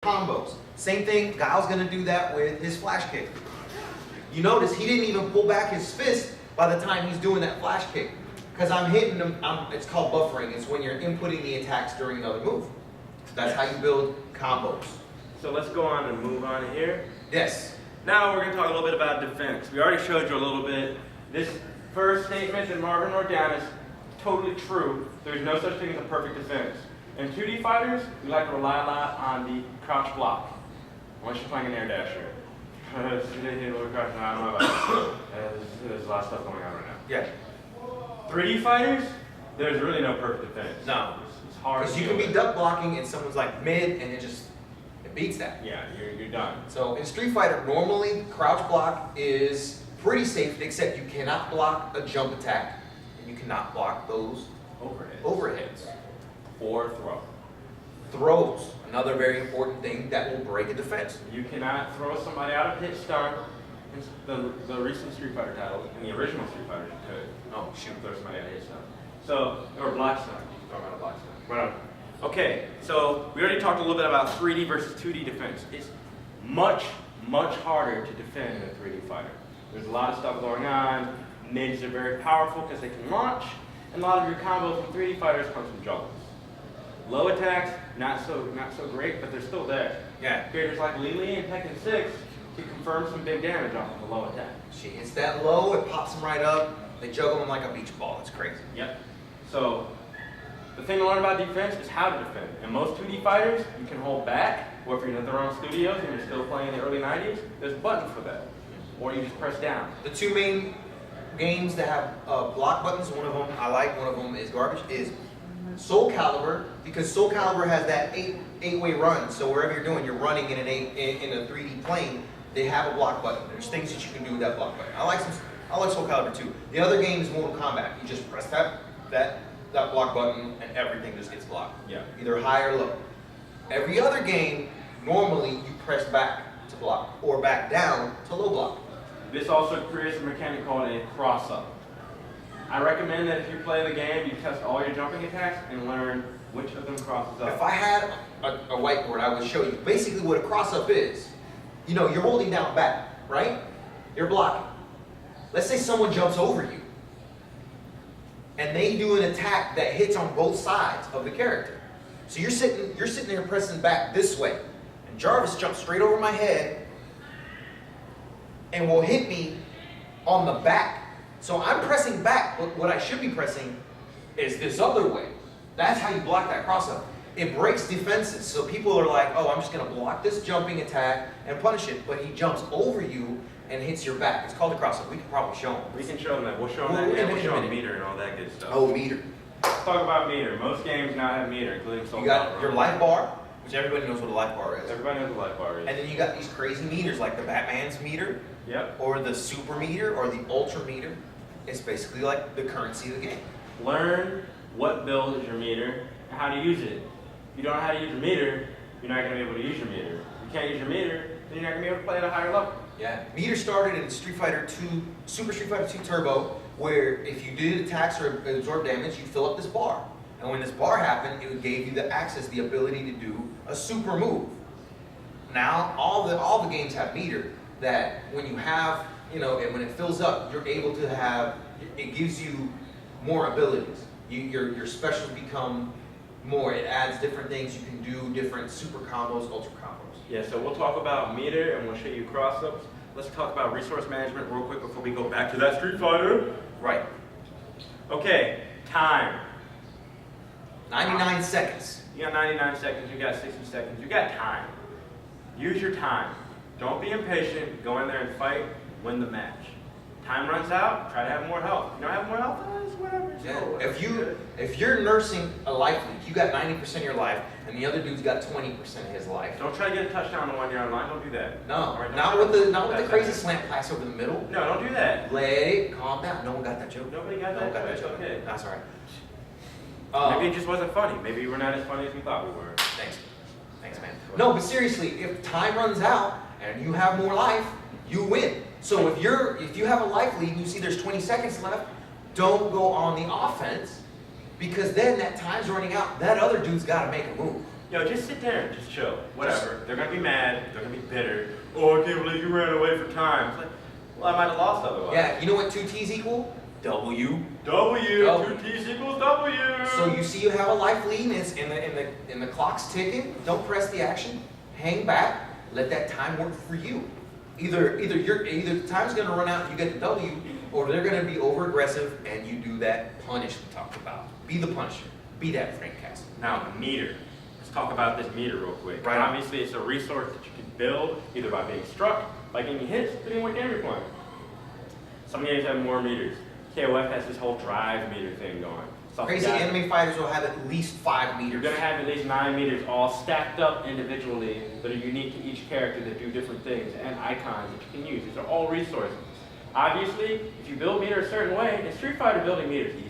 combos. Same thing, Guile's gonna do that with his flash kick. You notice he didn't even pull back his fist by the time he's doing that flash kick. Because I'm hitting him, it's called buffering. It's when you're inputting the attacks during another move. That's how you build combos. So let's go on and move on here. Yes. Now we're going to talk a little bit about defense. We already showed you a little bit. This first statement that Marvin wrote down is totally true. There's no such thing as a perfect defense. In 2D fighters, we like to rely a lot on the crouch block. Unless you're playing an air dasher. I don't know about that. There's a lot of stuff going on right now. Yeah. 3D fighters, there's really no perfect defense. No. It's hard. Because you can be duck blocking and someone's like mid and it beats that. Yeah, you're done. So in Street Fighter, normally crouch block is pretty safe, except you cannot block a jump attack and you cannot block those overheads. Or throw. Throws, another very important thing that will break a defense. You cannot throw somebody out of hit stun. In the recent Street Fighter title, in the original Street Fighter, you could. Oh, shoot, throw somebody out of hit stun. So, or block stun. You can throw out a block stun. Okay, so we already talked a little bit about 3D versus 2D defense. It's much, much harder to defend in a 3D fighter. There's a lot of stuff going on. Mids are very powerful because they can launch, and a lot of your combos from 3D fighters come from juggles. Low attacks, not so great, but they're still there. Yeah. Characters like Lily and Tekken 6 can confirm some big damage off of a low attack. She hits that low, it pops them right up. They juggle them like a beach ball. It's crazy. Yep. So the thing to learn about defense is how to defend. In most 2D fighters, you can hold back, or if you're in their own studios and you're still playing in the early 90s, there's buttons for that. Or you just press down. The two main games that have block buttons, one of them I like, one of them is garbage, is Soul Calibur, because Soul Calibur has that eight-way run. So wherever you're doing, you're running in a 3D plane. They have a block button. There's things that you can do with that block button. I like Soul Calibur too. The other game is Mortal Kombat. You just press that block button and everything just gets blocked. Yeah. Either high or low. Every other game, normally you press back to block or back down to low block. This also creates a mechanic called a cross-up. I recommend that if you play the game, you test all your jumping attacks and learn which of them crosses up. If I had a whiteboard, I would show you basically what a cross-up is. You know, you're holding down back, right? You're blocking. Let's say someone jumps over you and they do an attack that hits on both sides of the character. So you're sitting there pressing back this way, and Jarvis jumps straight over my head and will hit me on the back. So I'm pressing back, but what I should be pressing is this other way. That's how you block that cross-up. It breaks defenses. So people are like, oh, I'm just going to block this jumping attack and punish it, but he jumps over you and hits your back. It's called a cross-up. We can probably show them. We can show them that. We'll show them that, and we'll show them meter and all that good stuff. Oh, meter. Let's talk about meter. Most games now have meter, including Soul Calibur. You got your life bar, which everybody knows what a life bar is. Everybody knows what a life bar is. And then you got these crazy meters like the Batman's meter, yep, or the super meter, or the ultra meter. It's basically like the currency of the game. Learn what build is your meter and how to use it. If you don't know how to use your meter, you're not going to be able to use your meter. If you can't use your meter, then you're not going to be able to play at a higher level. Yeah, meter started in Street Fighter 2, Super Street Fighter 2 Turbo, where if you did attacks or absorb damage, you'd fill up this bar. And when this bar happened, it gave you the access, the ability to do a super move. Now, all the games have meter that when you have, and when it fills up, you're able to have, it gives you more abilities. Your specials become more. It adds different things. You can do different super combos, ultra combos. Yeah, so we'll talk about meter and we'll show you cross-ups. Let's talk about resource management real quick before we go back to that Street Fighter. Right. Okay, time. 99 seconds. You got 99 seconds, you got 60 seconds, you got time. Use your time. Don't be impatient, go in there and fight, win the match. Time runs out, try to have more health. If you don't have more health, it's whatever. Yeah. If you're nursing a life leak, you got 90% of your life, and the other dude's got 20% of his life. Don't try to get a touchdown the 1 year online. Don't do that. No, right, not with the crazy slant pass over the middle. No, don't do that. Let it calm down. No one got that joke. Nobody got that joke. It's okay. That's all right. Maybe it just wasn't funny. Maybe we're not as funny as we thought we were. Thanks, man. No, but seriously, if time runs out and you have more life, you win. So if you have a life lead and you see there's 20 seconds left, don't go on the offense, because then that time's running out. That other dude's got to make a move. Yo, just sit there and just chill. Whatever. They're gonna be mad. They're gonna be bitter. Oh, I can't believe you ran away for time. It's like, well, I might have lost otherwise. Yeah, you know what 2 T's equal? W. W. W. 2 T's equals W. So you see you have a life lead and it's in the clock's ticking. Don't press the action. Hang back. Let that time work for you. Either the time's gonna run out and you get the W, or they're gonna be over aggressive and you do that punish we talked about. Be the punisher. Be that Frank Castle. Now, the meter. Let's talk about this meter real quick. Right. Obviously, it's a resource that you can build either by being struck, by getting hits, depending on what game you're playing. Some games have more meters. KOF has this whole drive meter thing going. So Crazy anime fighters will have at least 5 meters. You're going to have at least 9 meters all stacked up individually that are unique to each character that do different things, and icons that you can use. These are all resources. Obviously, if you build meter a certain way, in Street Fighter building meter is easy.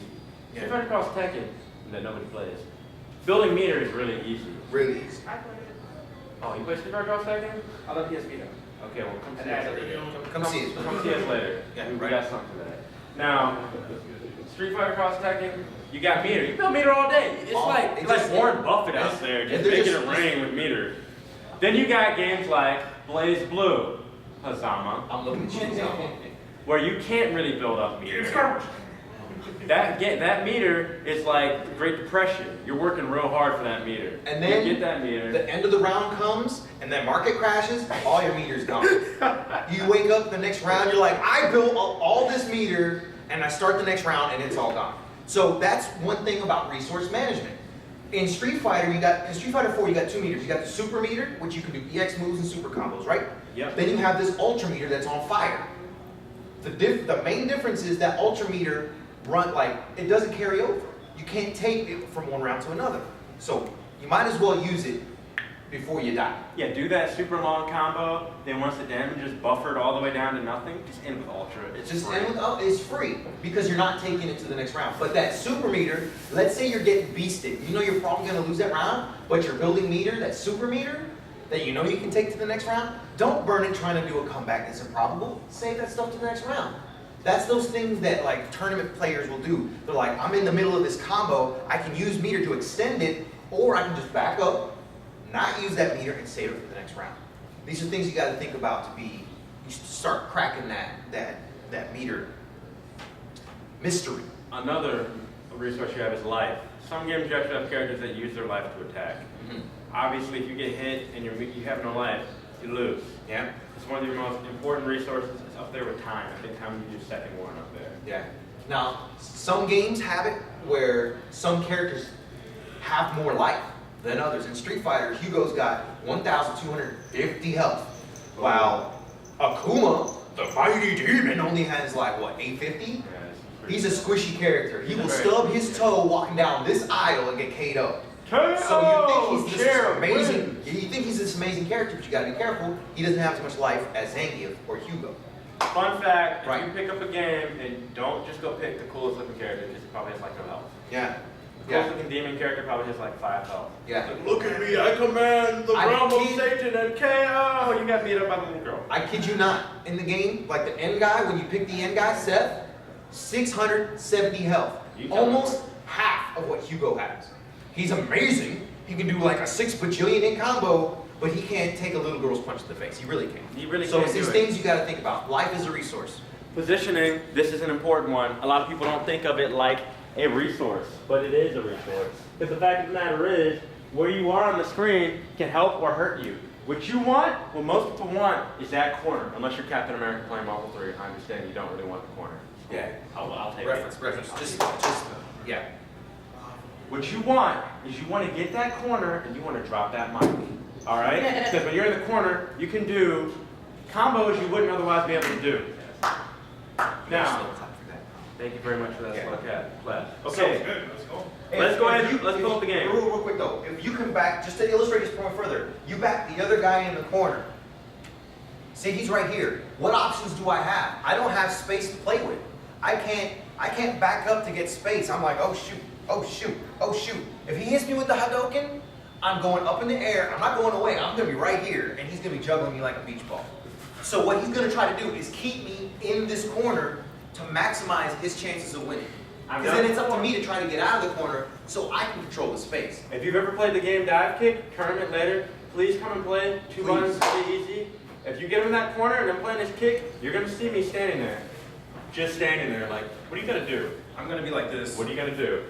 Yeah. Street Fighter Cross Tekken, that nobody plays. Building meter is really easy. Really easy. I played it. Oh, you play Street Fighter Cross Tekken? I love PS Vita. Okay, well come see And us I later. Come see it. Come see us later. Yeah, we right. got something for that. Now, Street Fighter Cross Tekken, you got meter. You build meter all day. It's like Warren Buffett out there, just making it rain with meter. Then you got games like Blaze Blue, Hazama, I'm looking at you. where you can't really build up meter. That meter is like the Great Depression. You're working real hard for that meter. And then you get that meter. the end of the round comes, and that market crashes, all your meter's gone. You wake up the next round, you're like, I built all this meter, and I start the next round, and it's all gone. So that's one thing about resource management. In Street Fighter, in Street Fighter 4, you got 2 meters. You got the super meter, which you can do EX moves and super combos, right? Yep. Then you have this ultra meter that's on fire. The main difference is that ultra meter it doesn't carry over. You can't take it from one round to another. So you might as well use it before you die. Yeah, do that super long combo. Then once the damage is buffered all the way down to nothing, just end with Ultra. It's free because you're not taking it to the next round. But that super meter, let's say you're getting beasted. You know you're probably going to lose that round, but you're building meter, that super meter, that you know you can take to the next round. Don't burn it trying to do a comeback that's improbable. Save that stuff to the next round. That's those things that like tournament players will do. They're like, I'm in the middle of this combo, I can use meter to extend it, or I can just back up, not use that meter, and save it for the next round. These are things you got to think about you start cracking that meter mystery. Another resource you have is life. Some games you actually have characters that use their life to attack. Obviously, if you get hit and you have no life, you lose. Yeah. It's one of your most important resources. It's up there with time. I think time is your second one up there. Yeah. Now, some games have it where some characters have more life than others. In Street Fighter, Hugo's got 1,250 health, while Akuma, the mighty demon, only has like, what, 850? Yeah, He's a squishy character. He will Right. stub his toe walking down this aisle and get KO'd. KO! So you think he's this amazing, wins. you think he's this amazing character, but you gotta be careful. He doesn't have as much life as Zangief or Hugo. Fun fact, Right. if you pick up a game, and don't just go pick the coolest looking character, because he probably has like no health. Yeah. The coolest looking demon character probably has like 5 health. Yeah. Like, look at me, I command the I realm of kid- Satan and KO! You got beat up by the little girl. I kid you not. In the game, like the end guy, when you pick the end guy, Seth, 670 health. You tell Almost half of what Hugo has. He's amazing. He can do like a 6 bajillion in combo, but he can't take a little girl's punch to the face. He really can't. He really So can't it's these do it. things you gotta think about. Life is a resource. Positioning, this is an important one. A lot of people don't think of it like a resource, but it is a resource. Because the fact of the matter is, where you are on the screen can help or hurt you. What you want, what most people want, is that corner. Unless you're Captain America playing Marvel 3, I understand you don't really want the corner. Yeah. I'll take Reference. Just, yeah. What you want is you want to get that corner and you want to drop that mic. All right? Because when you're in the corner, you can do combos you wouldn't otherwise be able to do. Now, thank you very much for that slow clap. Okay, let's go ahead. Let's build up the game. Real quick though, if you can back, just to illustrate this point further, you back the other guy in the corner. See, he's right here. What options do I have? I don't have space to play with. I can't back up to get space. I'm like, oh shoot, oh shoot, oh shoot. If he hits me with the Hadoken, I'm going up in the air. I'm not going away. I'm gonna be right here, and he's gonna be juggling me like a beach ball. So what he's gonna try to do is keep me in this corner to maximize his chances of winning. Because then it's up to me to try to get out of the corner so I can control the space. If you've ever played the game Dive Kick, tournament later, please come and play. Two buttons, pretty easy. If you get in that corner and I'm playing this kick, you're going to see me standing there. Just standing there, like, what are you going to do? I'm going to be like this. What are you going to do?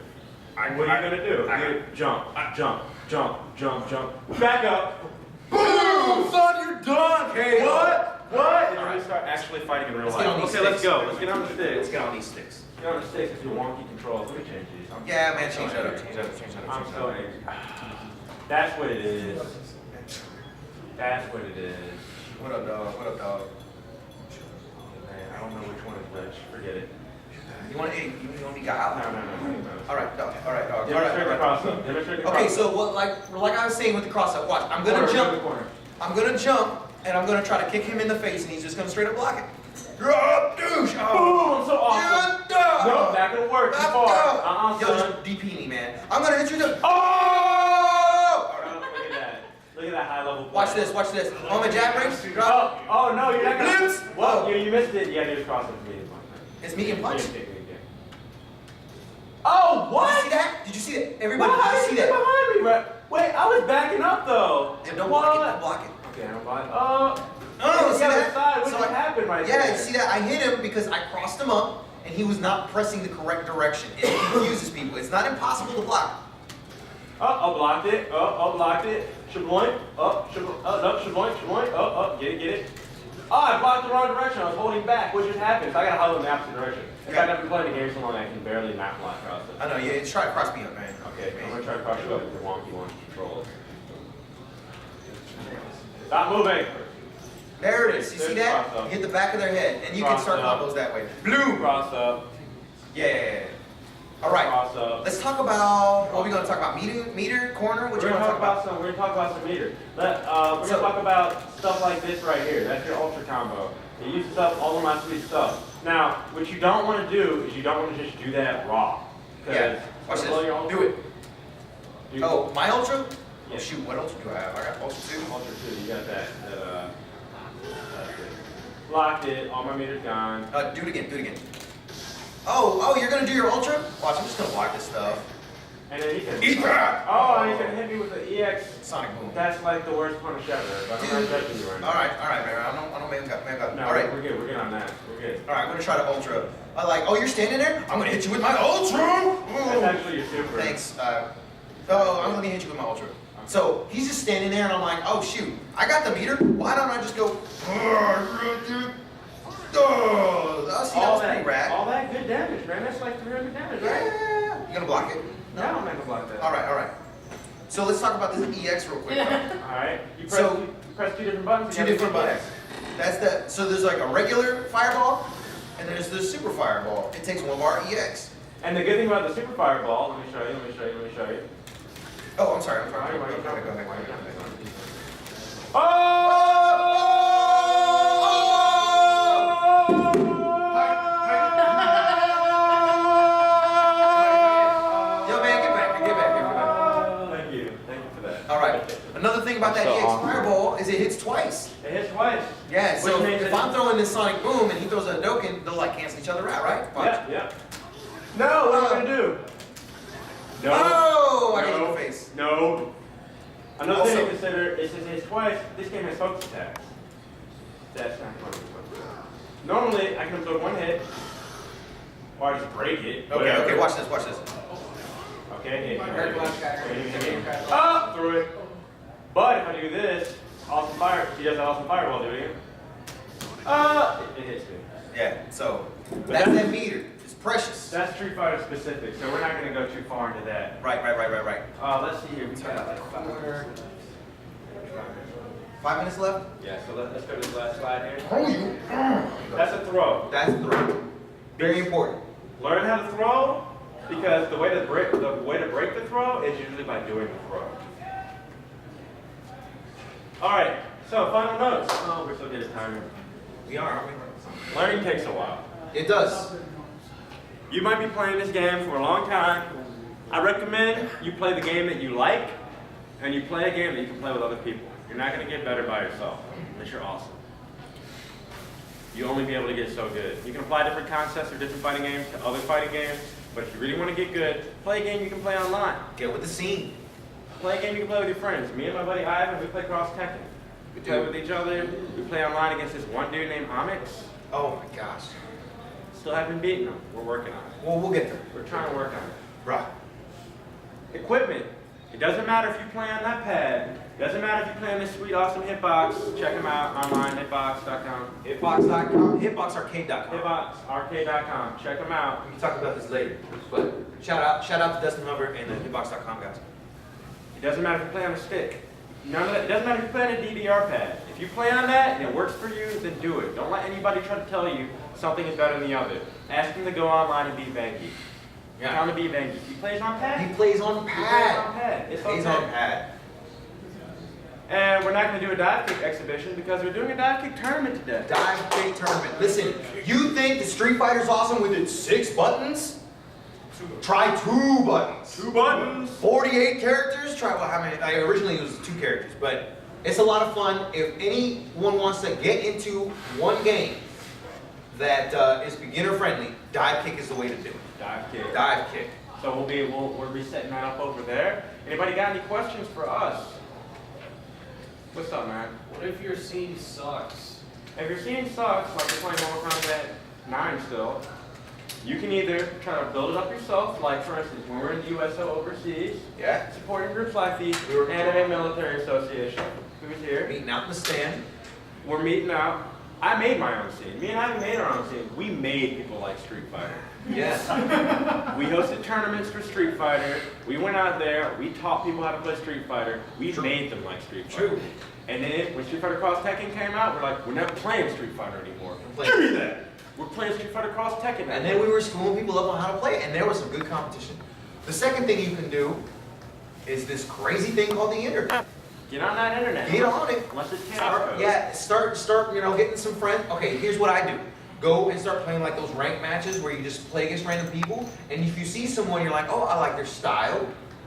What are you going to do? Jump, jump, jump, jump, jump. Back up. Boom! Son, you're done! Okay. What? And then we start actually fighting in real life. Okay, let's go. Let's get on the sticks. Let's get on these sticks. Get on the sticks with your wonky controls. Let me change these. Yeah, man, change that up. Change that up. I'm so angry. That's what it is. That's what it is. What up, dog? What up, dog? Man, I don't know which one is which. Forget it. You want me to go out? No. All right, dog. All right, dog. Demonstrate the cross-up. Demonstrate the cross-up. Okay, so what, like I was saying with the cross-up, watch. I'm gonna jump. I'm gonna jump, and I'm gonna try to kick him in the face, and he's just gonna straight up block it. You're up, douche. Boom! So awesome. No, that could work. Too far. Yo, just DP me, man. I'm gonna hit you to. Oh! Look at that. Look at that high level play. Watch this. Watch this. On my jab breaks. Oh no, you're not gonna. Blips. Well, you missed it. Yeah, there's cross-up to medium punch. It's medium punch. Oh, what? Did you see that? Did you see that? Everybody, did you see that? Behind me, right? Wait, I was backing up though. Yeah, don't block it. Don't block it. Okay, I don't block it. No, see that? Side. What happened right there? Yeah, you see that? I hit him because I crossed him up, and he was not pressing the correct direction. It confuses people. It's not impossible to block. Oh, blocked it. Oh, blocked it. Shabloink. No, shabloink. Get it. Oh, I blocked the wrong direction. I was holding back. What just happened? So I gotta hold in the opposite direction. If I've never played the game so long, I can barely not block cross it. I know, yeah, try to cross me up, man. Okay, I'm gonna try to cross you up with the wonky controls. Stop moving. There it is. You see that? You hit the back of their head, and you can start combos that way. Blue. Cross up. Yeah. All right. Cross up. Let's talk about. What are we gonna talk about? Meter, corner. What you We're gonna talk about? We're gonna talk about some meter. We're gonna talk about stuff like this right here. That's your ultra combo. It uses up all of my sweet stuff. Now, what you don't want to do is you don't want to just do that raw. Yeah. Watch this. Do it. Oh, my ultra? Yeah. Oh, shoot, what ultra do I have? I got ultra 2. Ultra 2, you got that. That's it. Locked it. All my meters gone. Do it again. Oh, you're gonna do your ultra? Watch, I'm just gonna block this stuff. And then he can. Eat that! Oh, and he's gonna hit me with the EX. Sonic boom. That's like the worst punish ever. But I'm not judging you right now. All right, man. I don't make up. No, all right, we're good. We're good on that. We're good. All right, I'm gonna try to ultra. You're standing there? I'm gonna hit you with my ultra. That's actually your super. Thanks. I'm gonna hit you with my ultra. So he's just standing there, and I'm like, oh shoot, I got the meter. Why don't I just go? See, that was pretty rad. All that good damage, man. That's like 300 damage, right? Yeah. You gonna block it? No, I'm not gonna block that. All right. So let's talk about this EX real quick. All right. You press two different buttons. Two different buttons. So there's like a regular fireball, and there's the super fireball. It takes 1 bar EX. And the good thing about the super fireball, let me show you. Oh, I'm sorry. Go ahead. Yo, man, get back. Thank you for that. All right. Another thing about that EX fireball is it hits twice. It hits twice. Yeah. So Which means if I'm throwing this Sonic Boom and he throws a Hadouken, they'll like cancel each other out, right? Watch. Yeah. No, what am I gonna do? No. Oh, I got hit in the face. No. Another thing to consider is since it's twice, this game has focus attacks. That's not fun. Normally, I can absorb 1 hit, or I just break it. Okay, watch this. Okay, through it. But if I do this, awesome fire, he does that awesome fireball, do it again. It hits me. Yeah, so that's that meter. It's precious. That's Street Fighter specific, so we're not going to go too far into that. Right. Let's see here. We got like 5 minutes left? Yeah, so let's go to the last slide here. Oh, That's a throw. that's the throw. Very important. Learn how to throw, because the way to break the throw is usually by doing the throw. All right, so final notes. Oh, we're still getting timer. We are, aren't we? Learning takes a while. It does. You might be playing this game for a long time. I recommend you play the game that you like, and you play a game that you can play with other people. You're not going to get better by yourself, unless you're awesome. You'll only be able to get so good. You can apply different concepts or different fighting games to other fighting games, But if you really want to get good, play a game you can play online. Get with the scene. Play a game you can play with your friends. Me and my buddy Ivan, we play cross-Tekken. We play with each other. We play online against this one dude named Amix. Oh my gosh. Still haven't beaten him. We're working on it. Well, we'll get there. We're trying to work on it. Right. Equipment. It doesn't matter if you play on that pad. It doesn't matter if you play on this sweet, awesome hitbox. Check them out online, hitbox.com. Hitbox.com, hitboxarcade.com. Hitboxarcade.com. Check them out. We can talk about this later. But shout out to Dustin Hubbard and the hitbox.com guys. It doesn't matter if you play on a stick. None of that. It doesn't matter if you play on a DDR pad. If you play on that and it works for you, then do it. Don't let anybody try to tell you something is better than the other. Ask him to go online and beat Vanky. Yeah. Tell him to beat Vanky. He plays on pad. He plays on He plays pad. on pad. It's okay. He's on pad. And we're not going to do a dive kick exhibition because we're doing a dive kick tournament today. Dive kick tournament. Listen, you think the Street Fighter's awesome with its 6 buttons? Try 2 buttons. 2 buttons. 48 characters. Try how many? Originally it was 2 characters, but it's a lot of fun. If anyone wants to get into one game that is beginner friendly, dive kick is the way to do it. Dive kick. Dive kick. So we'll be setting that up over there. Anybody got any questions for us? What's up, man? What if your scene sucks? If your scene sucks, like you're playing Mortal Kombat 9 still, you can either try to build it up yourself, like for instance, when we're in the USO overseas, Yeah. supporting groups like the Anime Military Association, who's here. Meeting out in the stand. We're meeting out. I made my own scene. Me and Ivan made our own scene. We made people like Street Fighter. Yes. We hosted tournaments for Street Fighter. We went out there. We taught people how to play Street Fighter. We True. made them like Street Fighter. True. And then when Street Fighter Cross Tekken came out, we're like, we're never playing Street Fighter anymore. We're Give playing- me that. We're playing Street Fighter Cross Tekken now. And then we were schooling people up on how to play it, and there was some good competition. The second thing you can do is this crazy thing called the internet. Get on that internet. Get on it. Unless it's chaos code. Yeah, start, getting some friends. Okay, here's what I do. Go and start playing like those ranked matches where you just play against random people. And if you see someone, you're like, oh, I like their style.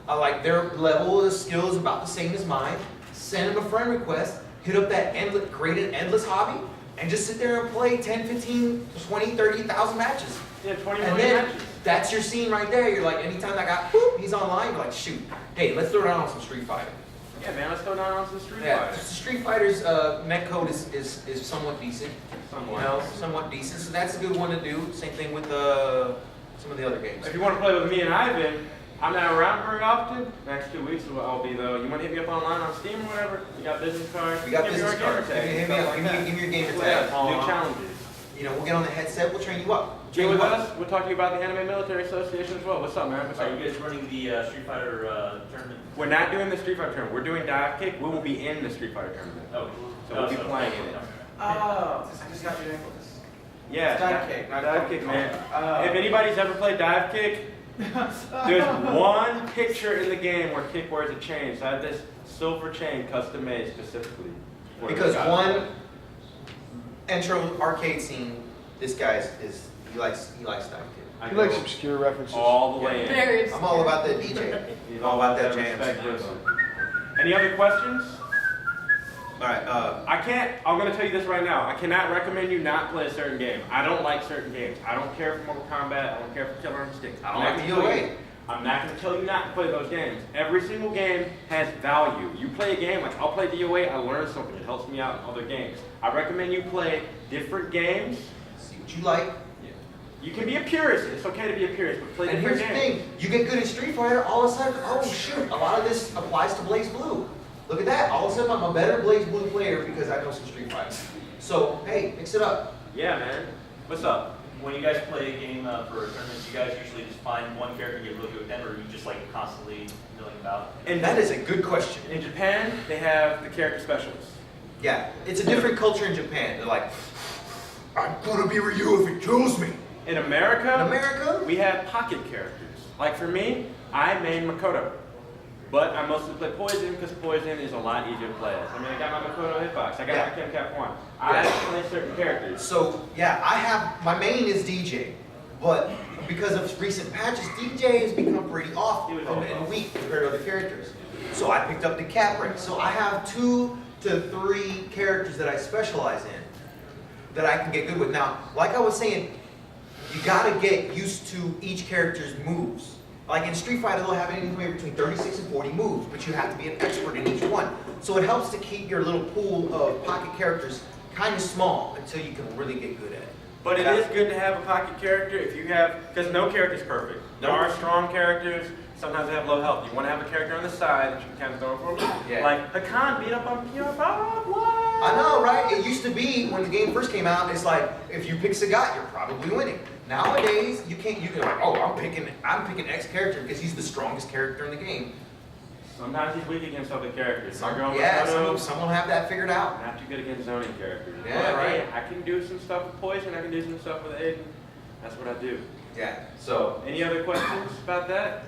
I like their level of skill is about the same as mine. Send them a friend request. Hit up that create an endless hobby. And just sit there and play 10, 15, 20, 30,000 matches. Yeah, 20 And million then matches. that's your scene right there. You're like, anytime that guy, whoop, he's online, you're like, shoot. Hey, let's throw down on some Street Fighter. Yeah, man, let's go down onto the Street Yeah, Fighter. Street Fighter's net code is somewhat decent. Somewhat decent. So that's a good one to do. Same thing with some of the other games. If you want to play with me and Ivan, I'm not around very often. Next 2 weeks I'll be though. You want to hit me up online on Steam or whatever? You got business cards? We got Give me business your gamer cards. tag, Hit me stuff up. like that. Give me your gamer Yeah, tag. do challenges. We'll get on the headset. We'll train you up. Be with us. We'll talk to you about the Anime Military Association as well. What's up, man? What's Are up? you guys running the Street Fighter tournament? We're not doing the Street Fighter tournament. We're doing Dive Kick. We will be in the Street Fighter tournament. Oh. So we'll be playing in it. Oh, I just got your necklace. Yeah, Dive Kick, not Dive Coco. Kick, man. Oh. If anybody's ever played Dive Kick, there's one picture in the game where Kick wears a chain. So I have this silver chain custom made specifically. for this Because guy. one intro arcade scene, this guy he likes dive kick. I He go likes obscure references. all the way in. Very I'm all about that DJ. He's all about that respect jams. with him. Any other questions? All right. I'm going to tell you this right now. I cannot recommend you not play a certain game. I don't like certain games. I don't care for Mortal Kombat. I don't care for Killer Instinct. I don't like the UA. I'm not going to tell you not to play those games. Every single game has value. You play a game, like I'll play DOA, I learn something. It helps me out in other games. I recommend you play different games. See what you like. You can be a purist. It's okay to be a purist, but play And different here's the games. thing, you get good at Street Fighter, all of a sudden, oh shoot, a lot of this applies to Blaze Blue. Look at that, all of a sudden I'm a better Blaze Blue player because I know some Street Fighter. So, hey, mix it up. Yeah, man. What's up? When you guys play a game for a tournament, you guys usually just find one character and get really good with them, or you just like constantly milling about? And That is a good question. in Japan, they have the character specialists. Yeah, it's a different culture in Japan. They're like, I'm gonna be Ryu if it kills me. In America, In America, we have pocket characters. Like for me, I main Makoto. But I mostly play Poison because Poison is a lot easier to play as. I mean, I got my Makoto hitbox, I got Yeah. my Kem Cap 1. I play certain characters. so yeah, my main is DJ, but because of recent patches, DJ has become pretty off and weak compared to other characters. So I picked up the cap rank. So I have 2 to 3 characters that I specialize in that I can get good with. Now, like I was saying, You gotta get used to each character's moves. Like in Street Fighter, they'll have anything between 36 and 40 moves, but you have to be an expert in each one. So it helps to keep your little pool of pocket characters kind of small until you can really get good at it. But it is good to have a pocket character if you have, because no character is perfect. There are strong characters, sometimes they have low health. You want to have a character on the side that you can kind of throw for a loop. Yeah. Like Hakan beat up on Pure Bob, what? I know, right? It used to be when the game first came out, it's like if you pick Sagat, you're probably winning. Nowadays, you can like, oh, I'm picking X character because he's the strongest character in the game. Sometimes he's weak against other characters. Some will have that figured out. Not too good against zoning characters. Yeah, but, right. Hey, I can do some stuff with Poison, I can do some stuff with Aiden. That's what I do. Yeah. So, Any other questions about that?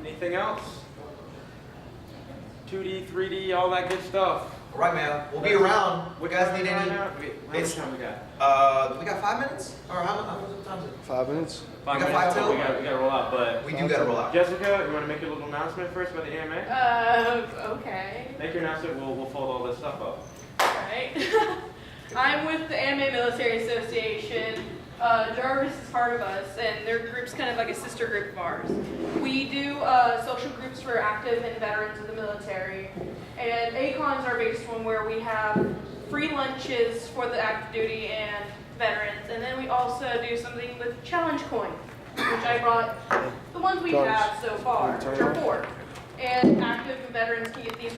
Anything else? 2D, 3D, all that good stuff. all right, man. We'll be around. You guys need any? How much time we got? We got 5 minutes? Or how much time is it? 5 minutes. 5 got minutes. 5 till? We got to roll out, but We do gotta roll out. Jessica, you want to make your little announcement first about the AMA? Okay. Make your announcement. We'll fold all this stuff up. Alright. I'm with the Anime Military Association. Jarvis is part of us, and their group's kind of like a sister group of ours. We do social groups for active and veterans of the military. And ACON's our biggest one where we have free lunches for the active duty and veterans. And then we also do something with challenge coins, which I brought the ones we have so far, which are 4. And active and veterans can get these